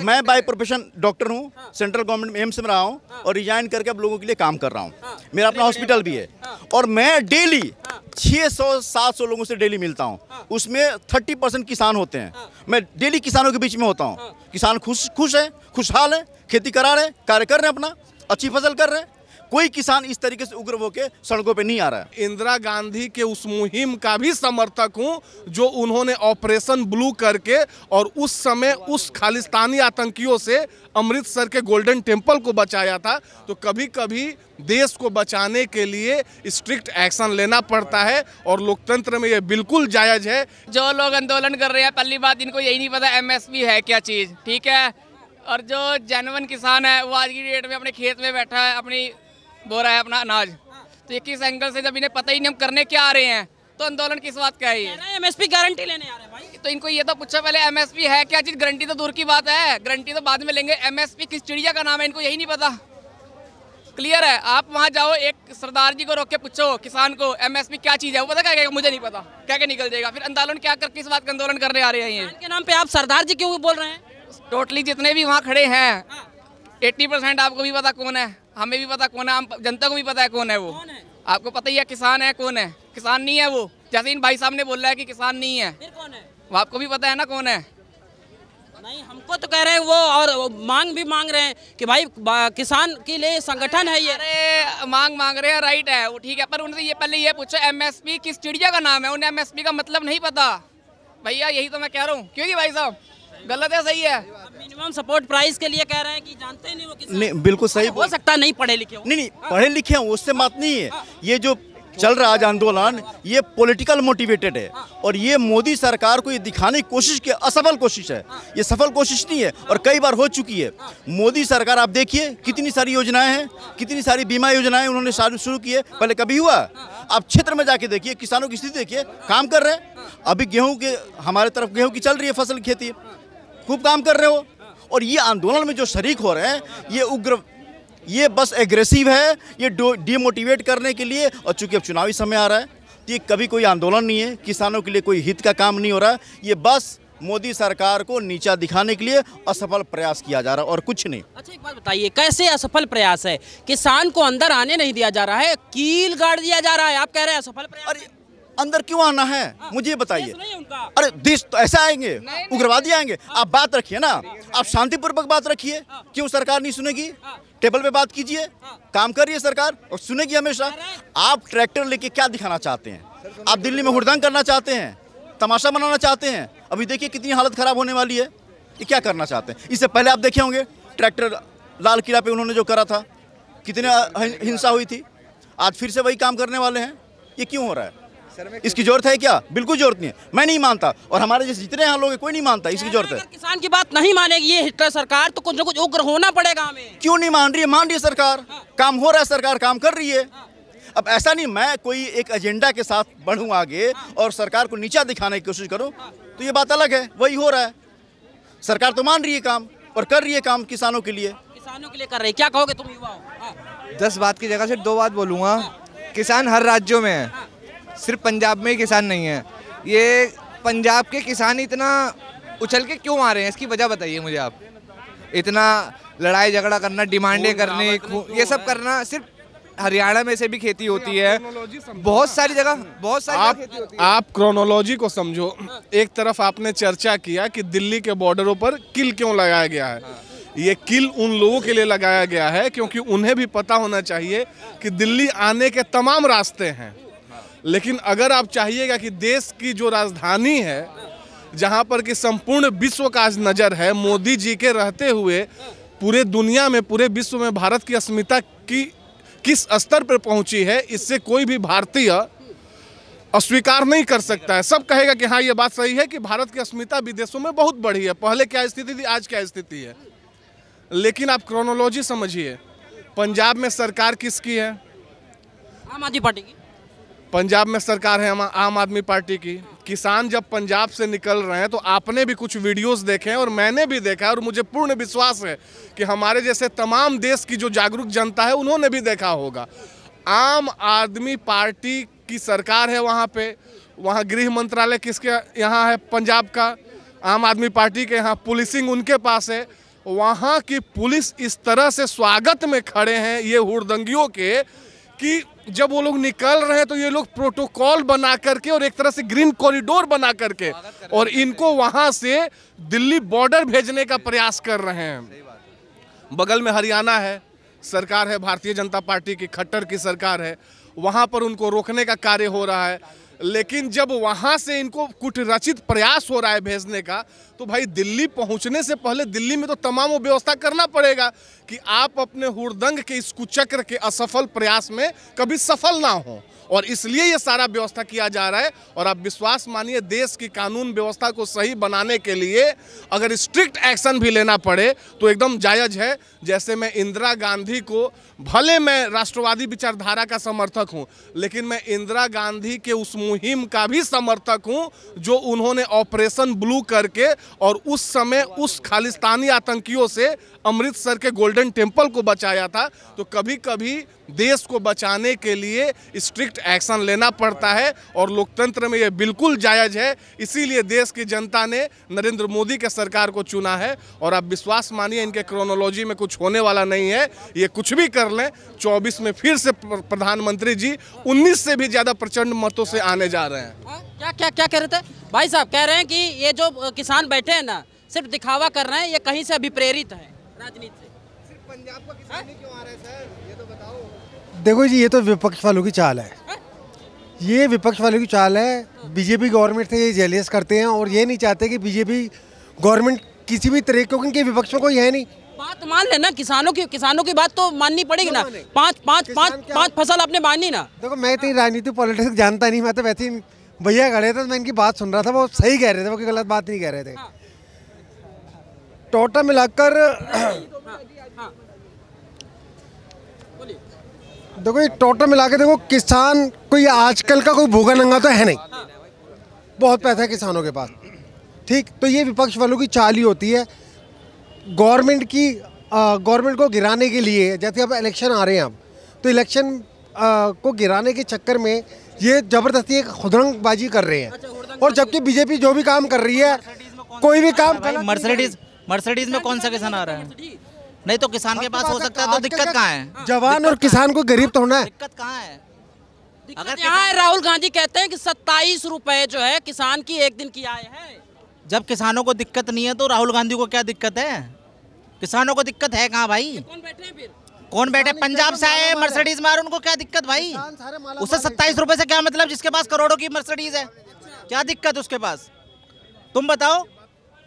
मैं by profession doctor हूँ, central government में एम्स में रहा हूँ और रिजाइन करके अब लोगों के लिए काम कर रहा हूँ। मेरा अपना हॉस्पिटल भी है और मैं डेली 600-700 लोगों से डेली मिलता हूँ, उसमें 30% किसान होते हैं। मैं डेली किसानों के बीच में होता हूँ। किसान खुश है, खुशहाल है, खेती करा रहे हैं, कार्य कर रहे हैं, अपना अच्छी फसल कर रहे हैं। कोई किसान इस तरीके से उग्र होकर सड़कों पे नहीं आ रहा है। इंदिरा गांधी के उस मुहिम का भी समर्थक हूं जो उन्होंने ऑपरेशन ब्लू करके और उस समय उस खालिस्तानी आतंकियों से अमृतसर के गोल्डन टेम्पल को बचाया था। तो कभी कभी देश को बचाने के लिए स्ट्रिक्ट एक्शन लेना पड़ता है और लोकतंत्र में ये बिल्कुल जायज है। जो लोग आंदोलन कर रहे हैं, पहली बात इनको यही नहीं पता MSP है क्या चीज़, ठीक है। और जो जेन्युइन किसान है वो आज की डेट में अपने खेत में बैठा है, अपनी बो रहा है अपना अनाज। तो ये किस एंगल से, जब इन्हें पता ही नहीं हम करने क्या आ रहे हैं, तो आंदोलन किस बात का है ये? MSP गारंटी लेने आ रहे हैं भाई। तो इनको ये तो पूछो पहले MSP है क्या चीज़। गारंटी तो दूर की बात है, गारंटी तो बाद में लेंगे। MSP किस चिड़िया का नाम है, इनको यही नहीं पता। क्लियर है? आप वहाँ जाओ, एक सरदार जी को रोक के पूछो किसान को MSP क्या चीज़ है, वो पता क्या कहेगा? मुझे नहीं पता, क्या क्या निकल जाएगा। फिर आंदोलन क्या कर, किस बात का आंदोलन करने आ रहे हैं ये? के नाम पे आप सरदार जी क्यों बोल रहे हैं? टोटली जितने भी वहाँ खड़े हैं 80% आपको भी पता कौन है, हमें भी पता कौन है, हम जनता को भी पता है कौन है वो। आपको पता ही है किसान है कौन है? किसान नहीं है वो। जैसे इन भाई साहब ने बोला है कि किसान नहीं है, फिर कौन है? वो आपको भी पता है ना कौन है। नहीं, हमको तो कह रहे हैं वो, और मांग भी मांग रहे हैं कि भाई किसान के लिए संगठन है ये। अरे मांग रहे हैं, राइट है वो, ठीक है। पर उनसे ये पहले ये पूछो MSP किस चिड़िया का नाम है। उन्हें MSP का मतलब नहीं पता भैया, यही तो मैं कह रहा हूँ। क्योंकि भाई साहब गलत है, सही है? मिनिमम सपोर्ट प्राइस के लिए कह रहे हैं कि जानते ही नहीं वो किसान। नहीं, बिल्कुल सही। हो सकता है नहीं पढ़े लिखे हो। नहीं, पढ़े लिखे हैं, उससे बात नहीं है। ये जो चल रहा है आंदोलन, ये पॉलिटिकल मोटिवेटेड है और ये मोदी सरकार को ये दिखाने की कोशिश की असफल कोशिश है। ये सफल कोशिश नहीं है और कई बार हो चुकी है। मोदी सरकार आप देखिए कितनी सारी योजनाएं हैं, कितनी सारी बीमा योजनाएं उन्होंने शुरू की है, पहले कभी हुआ? आप क्षेत्र में जाके देखिए, किसानों की स्थिति देखिए, काम कर रहे हैं। अभी गेहूँ के, हमारे तरफ गेहूँ की चल रही है फसल की खेती, खूब काम कर रहे हो। और ये आंदोलन में जो शरीक हो रहे हैं, ये उग्र, ये बस एग्रेसिव है, ये डिमोटिवेट करने के लिए। और चूंकि अब चुनावी समय आ रहा है, तो ये कभी कोई आंदोलन नहीं है, किसानों के लिए कोई हित का काम नहीं हो रहा है। ये बस मोदी सरकार को नीचा दिखाने के लिए असफल प्रयास किया जा रहा है और कुछ नहीं। अच्छा, एक बात बताइए, कैसे असफल प्रयास है? किसान को अंदर आने नहीं दिया जा रहा है, कील गाड़ दिया जा रहा है, आप कह रहे हैं असफल प्रयास। अरे अंदर क्यों आना है, मुझे बताइए। अरे देश तो ऐसा आएंगे, उग्रवादी आएंगे? आप बात रखिए ना, आप शांतिपूर्वक बात रखिए। क्यों सरकार नहीं सुनेगी? टेबल पे बात कीजिए, काम करिए सरकार और सुनेगी हमेशा। आप ट्रैक्टर लेके क्या दिखाना चाहते हैं? आप दिल्ली में हुड़दंग करना चाहते हैं, तमाशा बनाना चाहते हैं? अभी देखिए कितनी हालत खराब होने वाली है। ये क्या करना चाहते हैं? इससे पहले आप देखे होंगे ट्रैक्टर लाल किला पे उन्होंने जो करा था, कितनी हिंसा हुई थी। आज फिर से वही काम करने वाले हैं। ये क्यों हो रहा है? इसकी जरूरत है क्या? बिल्कुल जरूरत नहीं है, मैं नहीं मानता और हमारे जैसे जितने यहाँ लोग हैं कोई नहीं मानता इसकी जरूरत है। किसान की बात नहीं मानेगी ये हिटलर सरकार, तो कुछ न कुछ उग्र होना पड़ेगा हमें। क्यों नहीं मान रही है? मान रही है सरकार, काम हो रहा है, सरकार काम कर रही है। अब ऐसा नहीं मैं कोई एक एजेंडा के साथ बढ़ूं आगे और सरकार को नीचा दिखाने की कोशिश करूं, तो ये बात अलग है। वही हो रहा है, सरकार तो मान रही है काम और कर रही है काम किसानों के लिए। किसानों के लिए कर रही है, क्या कहोगे तुम युवा हो? 10 बात की जगह सिर्फ 2 बात बोलूँगा। किसान हर राज्यों में है, सिर्फ पंजाब में ही किसान नहीं है। ये पंजाब के किसान इतना उछल के क्यों आ रहे हैं, इसकी वजह बताइए मुझे आप। इतना लड़ाई झगड़ा करना, डिमांडें करनी, ये सब करना, सिर्फ हरियाणा में से भी खेती होती है, बहुत सारी जगह खेती होती है। आप क्रोनोलॉजी को समझो। एक तरफ आपने चर्चा किया कि दिल्ली के बॉर्डरों पर किल क्यों लगाया गया है। ये किल उन लोगों के लिए लगाया गया है क्योंकि उन्हें भी पता होना चाहिए कि दिल्ली आने के तमाम रास्ते हैं। लेकिन अगर आप चाहिएगा कि देश की जो राजधानी है, जहां पर कि संपूर्ण विश्व का आज नज़र है, मोदी जी के रहते हुए पूरे दुनिया में, पूरे विश्व में भारत की अस्मिता की किस स्तर पर पहुंची है, इससे कोई भी भारतीय अस्वीकार नहीं कर सकता है। सब कहेगा कि हाँ ये बात सही है कि भारत की अस्मिता विदेशों में बहुत बढ़ी है। पहले क्या स्थिति थी, आज क्या स्थिति है। लेकिन आप क्रोनोलॉजी समझिए। पंजाब में सरकार किसकी है? आम आदमी पार्टी की। पंजाब में सरकार है आम आदमी पार्टी की। किसान जब पंजाब से निकल रहे हैं तो आपने भी कुछ वीडियोस देखे हैं और मैंने भी देखा है और मुझे पूर्ण विश्वास है कि हमारे जैसे तमाम देश की जो जागरूक जनता है उन्होंने भी देखा होगा। आम आदमी पार्टी की सरकार है वहाँ पे। वहाँ गृह मंत्रालय किसके यहाँ है? पंजाब का। आम आदमी पार्टी के यहाँ पुलिसिंग उनके पास है। वहाँ की पुलिस इस तरह से स्वागत में खड़े हैं ये हुड़दंगियों के, कि जब वो लोग निकल रहे हैं तो ये लोग प्रोटोकॉल बना करके और एक तरह से ग्रीन कॉरिडोर बना करके और इनको वहाँ से दिल्ली बॉर्डर भेजने का प्रयास कर रहे हैं। बगल में हरियाणा है, सरकार है भारतीय जनता पार्टी की, खट्टर की सरकार है, वहाँ पर उनको रोकने का कार्य हो रहा है। लेकिन जब वहाँ से इनको कुछ रचित प्रयास हो रहा है भेजने का, तो भाई दिल्ली पहुँचने से पहले दिल्ली में तो तमाम वो व्यवस्था करना पड़ेगा कि आप अपने हुड़दंग के इस कुचक्र के असफल प्रयास में कभी सफल ना हो, और इसलिए ये सारा व्यवस्था किया जा रहा है। और आप विश्वास मानिए, देश की कानून व्यवस्था को सही बनाने के लिए अगर स्ट्रिक्ट एक्शन भी लेना पड़े तो एकदम जायज़ है। जैसे मैं इंदिरा गांधी को, भले मैं राष्ट्रवादी विचारधारा का समर्थक हूं, लेकिन मैं इंदिरा गांधी के उस मुहिम का भी समर्थक हूं जो उन्होंने ऑपरेशन ब्लू करके और उस समय उस खालिस्तानी आतंकियों से अमृतसर के गोल्डन टेम्पल को बचाया था। तो कभी कभी देश को बचाने के लिए स्ट्रिक्ट एक्शन लेना पड़ता है और लोकतंत्र में ये बिल्कुल जायज़ है। इसीलिए देश की जनता ने नरेंद्र मोदी के सरकार को चुना है। और आप विश्वास मानिए, इनके क्रोनोलॉजी में कुछ होने वाला नहीं है, ये कुछ भी कर लें, 24 में फिर से प्रधानमंत्री जी 19 से भी ज़्यादा प्रचंड मतों से आने जा रहे हैं। क्या कह रहे थे भाई साहब? कह रहे हैं कि ये जो किसान बैठे हैं ना, सिर्फ दिखावा कर रहे हैं, ये कहीं से अभिप्रेरित है राजनीति से। सिर्फ पंजाब का किसान ही क्यों आ रहा है सर, ये तो बताओ। देखो जी, ये तो विपक्ष वालों की चाल है, ये विपक्ष वालों की चाल है। बीजेपी गवर्नमेंट से ये जेलियस करते हैं और ये नहीं चाहते कि बीजेपी गवर्नमेंट किसी भी तरह, क्योंकि इनके विपक्ष में कोई है नहीं। बात मान लेना, किसानों की बात तो माननी पड़ेगी ना। पांच फसल आपने मानी ना। देखो, मैं इतनी राजनीति पॉलिटिक्स जानता नहीं, मैं तो वैसे ही भैया खड़े थे, मैं इनकी बात सुन रहा था, वो सही कह रहे थे, वो कोई गलत बात नहीं कह रहे थे। टोटल मिलाकर देखो, ये टोटल मिला के देखो, किसान कोई आजकल का कोई भूखा नंगा तो है नहीं, बहुत पैसा है किसानों के पास, ठीक। तो ये विपक्ष वालों की चाल ही होती है गवर्नमेंट को गिराने के लिए। जैसे अब इलेक्शन आ रहे हैं, अब तो इलेक्शन को गिराने के चक्कर में ये ज़बरदस्ती एक खुदरंगबाजी कर रहे हैं। और जबकि बीजेपी जो भी काम कर रही है, कोई भी काम, मर्सिडीज में कौन सा किसान आ रहा है? नहीं तो किसान के पास हो सकता है, तो दिक्कत कहाँ है? जवान और किसान को गरीब तो होना है। दिक्कत कहाँ है? अगर यहाँ राहुल गांधी कहते हैं कि 27 रुपए जो है किसान की एक दिन की आय है। जब किसानों को दिक्कत नहीं है तो राहुल गांधी को क्या दिक्कत है? किसानों को दिक्कत है कहाँ भाई? कौन बैठे हैं फिर? कौन बैठे? पंजाब से आए मर्सिडीज में, उनको क्या दिक्कत भाई? उससे 27 रुपए से क्या मतलब, जिसके पास करोड़ों की मर्सिडीज है? क्या दिक्कत उसके पास? तुम बताओ,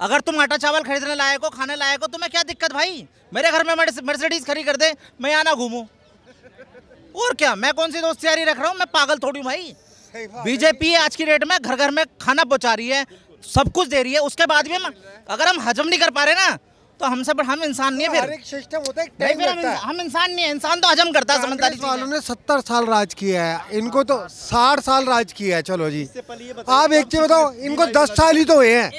अगर तुम आटा चावल खरीदने लायक हो, खाने लायक हो, तुम्हें क्या दिक्कत भाई? मेरे घर में मर्सिडीज खरीद कर दे, मैं यहाँ ना घूमूं, और क्या? मैं कौन सी दोस्त यारी रख रहा हूँ? मैं पागल थोड़ी हूँ भाई। बीजेपी आज की डेट में घर घर में खाना पहुँचा रही है, सब कुछ दे रही है, उसके बाद भी अगर हम हजम नहीं कर पा रहे ना, तो हमसे बड़ा हम इंसान नहीं है। फिर एक सिस्टम होता है, हम इंसान नहीं है। इंसान तो हजम करता है, समझदारी वालों ने 70 साल राज किया है, इनको तो 60 साल राज किया है। चलो जी, आप एक चीज बताओ, इनको 10 साल ही तो हुए हैं,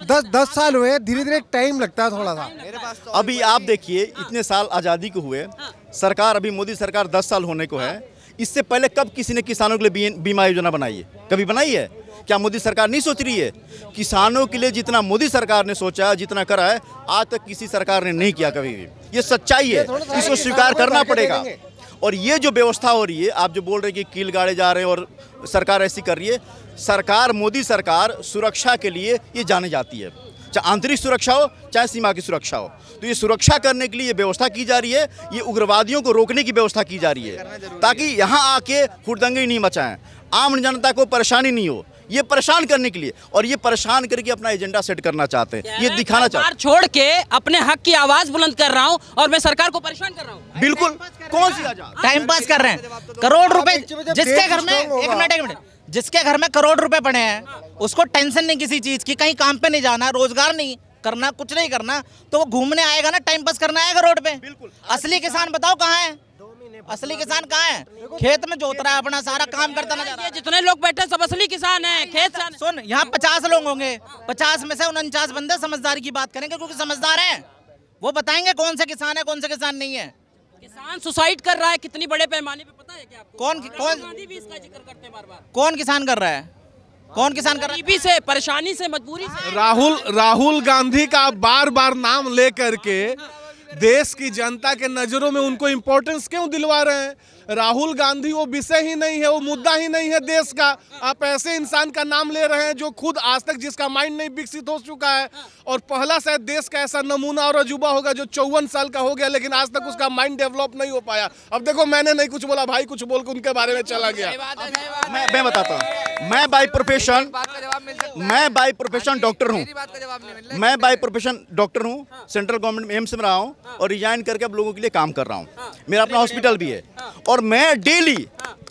10 साल हुए, धीरे धीरे टाइम लगता है थोड़ा सा। अभी आप देखिए, इतने साल आज़ादी को हुए, सरकार अभी मोदी सरकार 10 साल होने को है। इससे पहले कब किसी ने किसानों के लिए बीमा योजना बनाई है? कभी बनाई है क्या? मोदी सरकार नहीं सोच रही है? किसानों के लिए जितना मोदी सरकार ने सोचा, जितना करा है, आज तक किसी सरकार ने नहीं किया कभी भी। ये सच्चाई है, इसको स्वीकार करना पड़ेगा। और ये जो व्यवस्था हो रही है, आप जो बोल रहे हैं कि कील गाड़े जा रहे हैं और सरकार ऐसी कर रही है, सरकार, मोदी सरकार सुरक्षा के लिए ये जानी जाती है, चाहे आंतरिक सुरक्षा हो चाहे सीमा की सुरक्षा हो। तो ये सुरक्षा करने के लिए ये व्यवस्था की जा रही है, ये उग्रवादियों को रोकने की व्यवस्था की जा रही है, ताकि यहाँ आके हुड़दंगे नहीं मचाएं, आम जनता को परेशानी नहीं हो। ये परेशान करने के लिए, और ये परेशान करके अपना एजेंडा सेट करना चाहते हैं, ये दिखाना चाहते हैं। छोड़ के अपने हक की आवाज बुलंद कर रहा हूँ और मैं सरकार को परेशान कर रहा हूँ। बिल्कुल, कौन सी आजाद? टाइम पास कर रहे हैं। करोड़ रुपए जिसके घर में, एक मिनट, जिसके घर में करोड़ रुपए पड़े हैं, उसको टेंशन नहीं किसी चीज की, कहीं काम पे नहीं जाना, रोजगार नहीं करना, कुछ नहीं करना, तो वो घूमने आएगा ना, टाइम पास करना आएगा रोड पे। असली किसान बताओ कहाँ है? असली किसान कहाँ है? खेत में जोत रहा है, अपना सारा काम करता नजर आ रहा है। जितने लोग बैठे सब असली किसान हैं, खेत। सुन, यहाँ 50 लोग होंगे, 50 में से 49 बंदे समझदारी की बात करेंगे, क्योंकि समझदार हैं, वो बताएंगे कौन से किसान है, कौन से किसान नहीं है। किसान सुसाइड कर रहा है कितनी बड़े पैमाने पे, पता है क्या आपको? कौन गांधी भी इसका जिक्र करते हैं बार-बार। कौन किसान कर रहा है? कौन किसान कर रहा गरीबी से, परेशानी से, मजबूरी से। राहुल गांधी का बार बार नाम लेकर के देश की जनता के नजरों में उनको इंपॉर्टेंस क्यों दिलवा रहे हैं? राहुल गांधी वो विषय ही नहीं है, वो मुद्दा ही नहीं है देश का। आप ऐसे इंसान का नाम ले रहे हैं जो खुद आज तक जिसका माइंड नहीं विकसित हो चुका है, और पहला शायद देश का ऐसा नमूना और अजूबा होगा जो 54 साल का हो गया लेकिन आज तक उसका माइंड डेवलप नहीं हो पाया। अब देखो, मैंने नहीं कुछ बोला, भाई कुछ बोल के उनके बारे में चला गया। मैं बताता हूँ, मैं बाई प्रोफेशन डॉक्टर हूँ। मैं बाई प्रोफेशन डॉक्टर हूँ, सेंट्रल गवर्नमेंट में एम्स में रहा हूँ और रिजाइन करके अब लोगों के लिए काम कर रहा हूँ। मेरा अपना हॉस्पिटल भी है और मैं डेली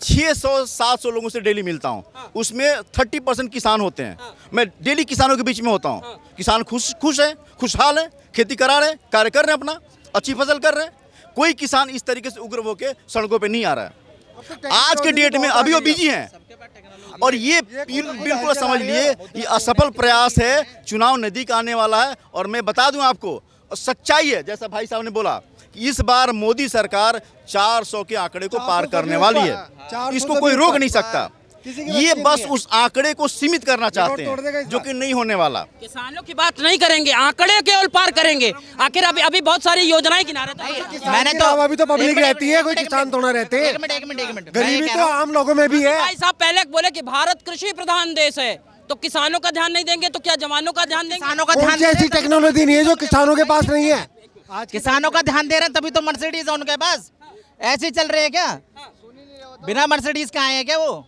600-700 लोगों से डेली मिलता हूँ। उसमें 30% किसान होते हैं। मैं डेली किसानों के बीच में होता हूँ। किसान खुश है, खुशहाल है, खेती करा रहे हैं, कार्य कर रहे हैं, अपना अच्छी फसल कर रहे हैं। कोई किसान इस तरीके से उग्र होकर सड़कों पे नहीं आ रहा है। आज के डेट में अभी वो बिजी हैं और ये बिल्कुल समझ लिए ये असफल प्रयास है। चुनाव नजदीक आने वाला है और मैं बता दूं आपको, सच्चाई है जैसा भाई साहब ने बोला, इस बार मोदी सरकार 400 के आंकड़े को पार करने वाली है। इसको कोई रोक नहीं सकता। ये बस उस आंकड़े को सीमित करना चाहते हैं जो कि नहीं होने वाला। किसानों की बात नहीं करेंगे, आंकड़े केवल पार करेंगे। आखिर अभी बहुत सारी योजनाएं किनारे मैंने तो अभी तो पब्लिक रहती है, कोई किसान थोड़ा रहते हैं। एक मिनट गरीबी तो आम लोगों में भी है। भाई साहब पहले बोले कि भारत कृषि प्रधान देश है, तो किसानों का ध्यान नहीं देंगे तो क्या जवानों का ध्यान देंगे? किसानों का कौन ध्यान सी ऐसी टेक्नोलॉजी नहीं है जो किसानों के पास नहीं है? आज किसानों का ध्यान दे रहे हैं तभी तो मर्सिडीज है उनके पास। ऐसे चल रहे हैं क्या? बिना मर्सिडीज का आए हैं क्या वो?